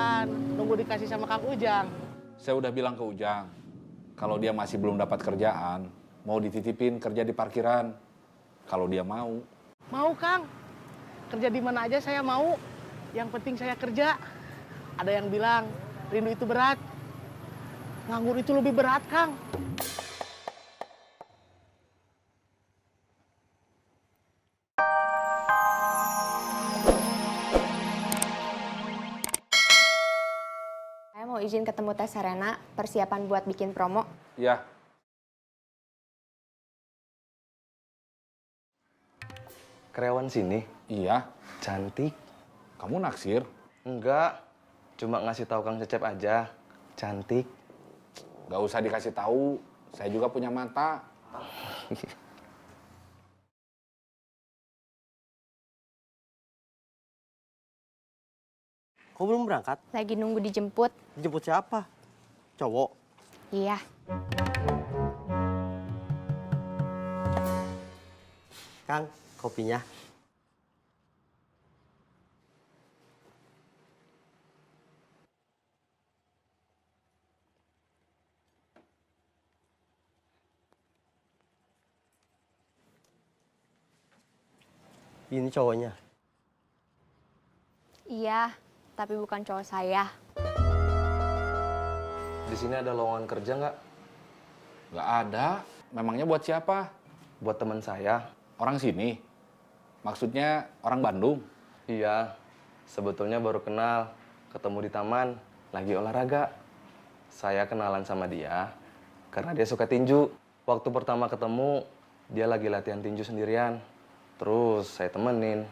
Kan nunggu dikasih sama Kang Ujang. Saya udah bilang ke Ujang, kalau dia masih belum dapat kerjaan, mau dititipin kerja di parkiran. Kalau dia mau. Mau Kang, kerja di mana aja saya mau. Yang penting saya kerja. Ada yang bilang rindu itu berat, nganggur itu lebih berat Kang. Saya mau izin ketemu Teh Serena, persiapan buat bikin promo. Ya, Karyawan sini, iya. cantik. Kamu naksir? Enggak, cuma ngasih tahu Kang Cecep aja. Cantik. Gak usah dikasih tahu. Saya juga punya mata. Kok belum berangkat? Lagi nunggu dijemput. Jemput siapa? Cowok? Iya. Kang, kopinya. Ini cowoknya. Iya, tapi bukan cowok saya. Di sini ada lowongan kerja nggak? Gak ada. Memangnya buat siapa? Buat teman saya. Orang sini? Maksudnya orang Bandung? Iya, sebetulnya baru kenal. Ketemu di taman, lagi olahraga. Saya kenalan sama dia karena dia suka tinju. Waktu pertama ketemu, dia lagi latihan tinju sendirian. Terus saya temenin.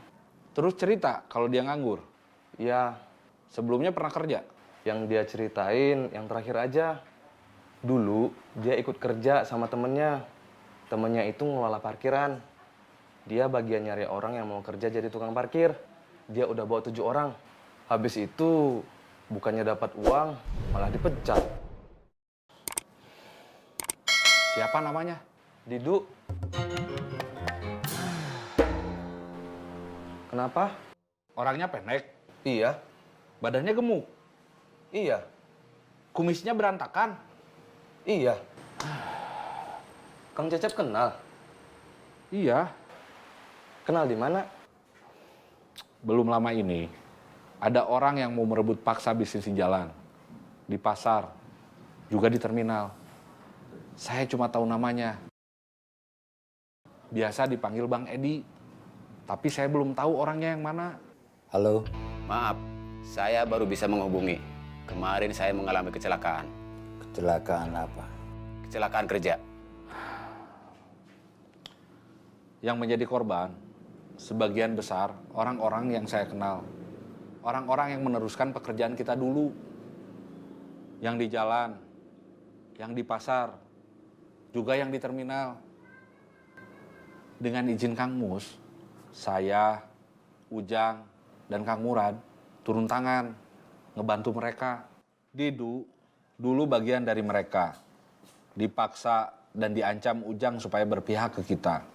Terus cerita kalau dia nganggur? Iya, Sebelumnya pernah kerja? yang dia ceritain yang terakhir aja. Dulu dia ikut kerja sama temennya. Temennya itu ngelola parkiran. Dia bagian nyari orang yang mau kerja jadi tukang parkir. Dia udah bawa 7 orang. Habis itu bukannya dapat uang, malah dipecat. Siapa namanya? Didu. Kenapa? Orangnya pendek, Iya, badannya gemuk, iya, kumisnya berantakan. iya. Kang Cecep kenal? Iya, Kenal di mana? belum lama ini ada orang yang mau merebut paksa bisnis di jalan, di pasar, juga di terminal. Saya cuma tahu namanya. Biasa dipanggil Bang Edi, tapi saya belum tahu orangnya yang mana. Halo, maaf, saya baru bisa menghubungi. Kemarin saya mengalami kecelakaan. Kecelakaan apa? Kecelakaan kerja. Yang menjadi korban, sebagian besar orang-orang yang saya kenal. Orang-orang yang meneruskan pekerjaan kita dulu. Yang di jalan, yang di pasar, juga yang di terminal. Dengan izin Kang Mus, saya, Ujang, dan Kang Murad turun tangan, ngebantu mereka. Didu dulu bagian dari mereka. Dipaksa dan diancam Ujang supaya berpihak ke kita.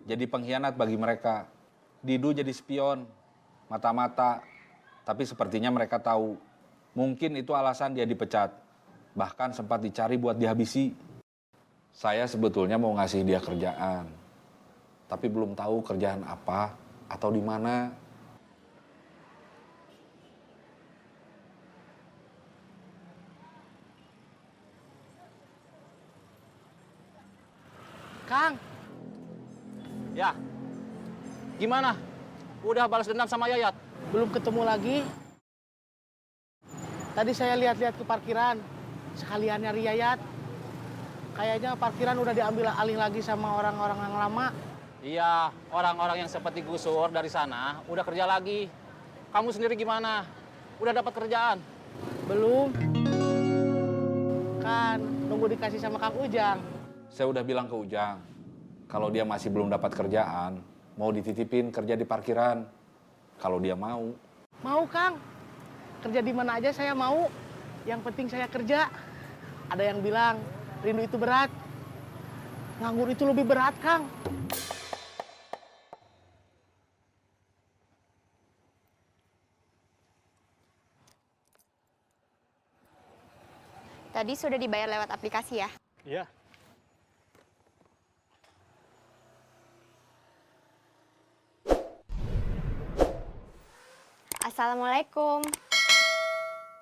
Jadi pengkhianat bagi mereka. Didu jadi spion, mata-mata. Tapi sepertinya mereka tahu. Mungkin itu alasan dia dipecat. Bahkan sempat dicari buat dihabisi. Saya sebetulnya mau ngasih dia kerjaan. Tapi belum tahu kerjaan apa atau di mana. Kang, Ya, gimana? Udah balas dendam sama Yayat? belum ketemu lagi. Tadi saya lihat-lihat ke parkiran, sekalian nyari Yayat. Kayaknya parkiran udah diambil alih lagi sama orang-orang yang lama. Iya, orang-orang yang seperti Gusur dari sana udah kerja lagi. Kamu sendiri gimana? Udah dapat kerjaan? Belum. Kan nunggu dikasih sama Kang Ujang. Saya udah bilang ke Ujang, kalau dia masih belum dapat kerjaan, mau dititipin kerja di parkiran. Kalau dia mau. Mau Kang, kerja di mana aja saya mau. Yang penting saya kerja. Ada yang bilang rindu itu berat, nganggur itu lebih berat Kang. Tadi sudah dibayar lewat aplikasi ya? Iya. Assalamualaikum.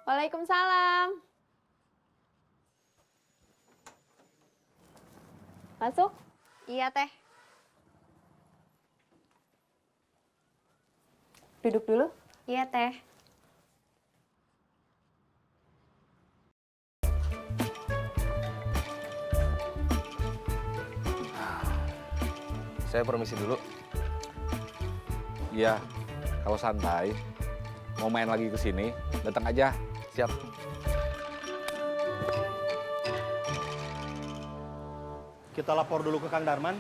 Waalaikumsalam. Masuk? Iya, Teh. Duduk dulu. Iya, Teh. Saya permisi dulu. Iya, kalau santai, mau main lagi ke sini, datang aja. Siap. Kita lapor dulu ke Kang Darman.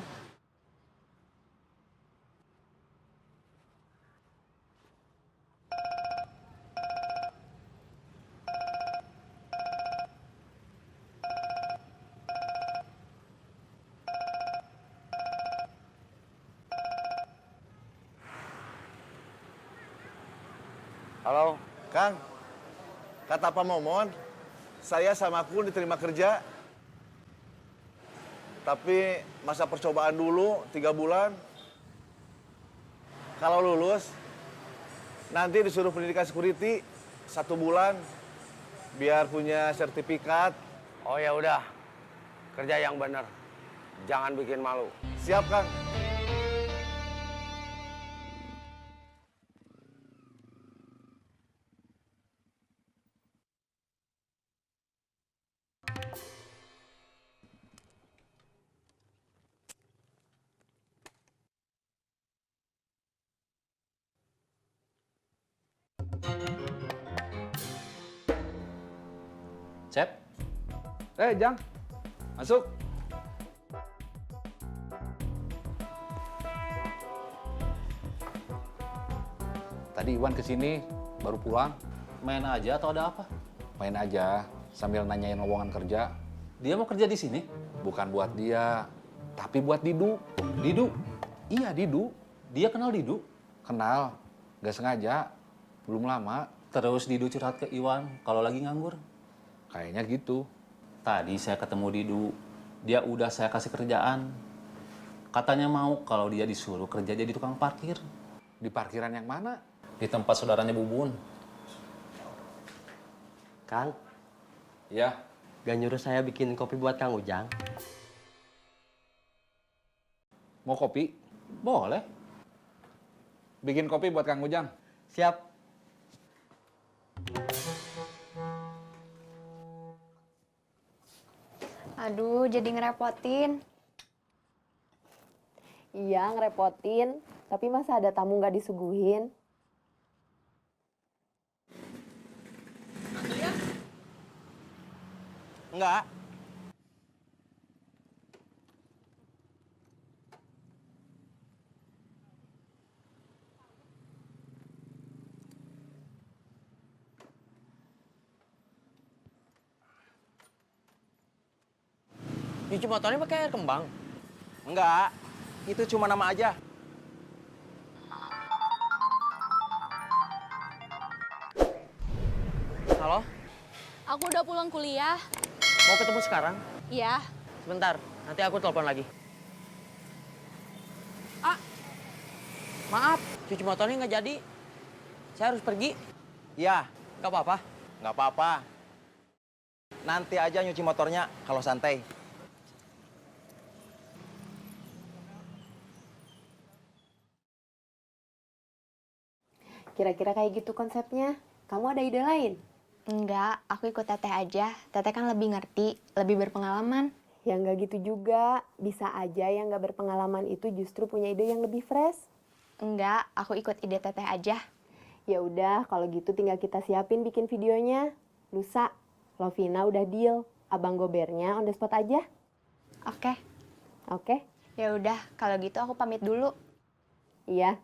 Halo, Kang. Kata Pak Momon, saya sama Kun diterima kerja. Tapi masa percobaan dulu 3 bulan. Kalau lulus, nanti disuruh pendidikan security 1 bulan, biar punya sertifikat. Oh ya udah, kerja yang benar. Jangan bikin malu. Siap, Kang. Cep, Jang, masuk. Tadi Iwan kesini, baru pulang. main aja atau ada apa? Main aja, sambil nanyain lowongan kerja. Dia mau kerja di sini? Bukan buat dia, tapi buat Didu. Didu? Iya, Didu. Dia kenal Didu? Kenal, gak sengaja, belum lama. Terus Didu curhat ke Iwan kalau lagi nganggur? Kayaknya gitu. Tadi saya ketemu Didu, dia udah saya kasih kerjaan. Katanya mau kalau dia disuruh kerja jadi tukang parkir. Di parkiran yang mana? Di tempat saudaranya Bubun. Kang, Ya, gak nyuruh saya bikin kopi buat Kang Ujang? mau kopi? Boleh. Bikin kopi buat Kang Ujang. Siap. Aduh, jadi ngerepotin. Iya, ngerepotin. Tapi masa ada tamu nggak disuguhin? Enggak. Cuci motornya pakai air kembang? Enggak, itu cuma nama aja. Halo, Aku udah pulang kuliah. mau ketemu sekarang? Iya. Sebentar, nanti aku telepon lagi. Ah, maaf, cuci motornya nggak jadi. Saya harus pergi. Iya, nggak apa-apa. Nggak apa-apa. Nanti aja nyuci motornya kalau santai. Kira-kira kayak gitu konsepnya. Kamu ada ide lain? Enggak, aku ikut Teteh aja. Teteh kan lebih ngerti, lebih berpengalaman. Ya nggak gitu juga. Bisa aja yang nggak berpengalaman itu justru punya ide yang lebih fresh. Enggak, aku ikut ide Teteh aja. Ya udah, kalau gitu tinggal kita siapin bikin videonya. Lusa, Lovina udah deal. Abang Gobernya on the spot aja. Oke. Oke? Ya udah, kalau gitu aku pamit dulu. Iya.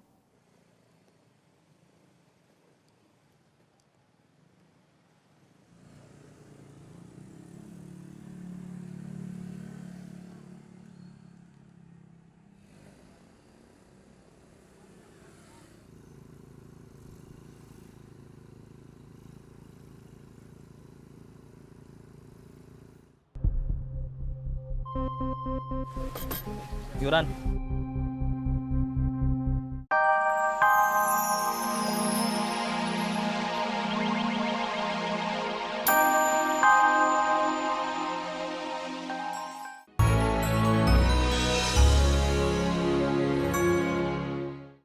Yuran,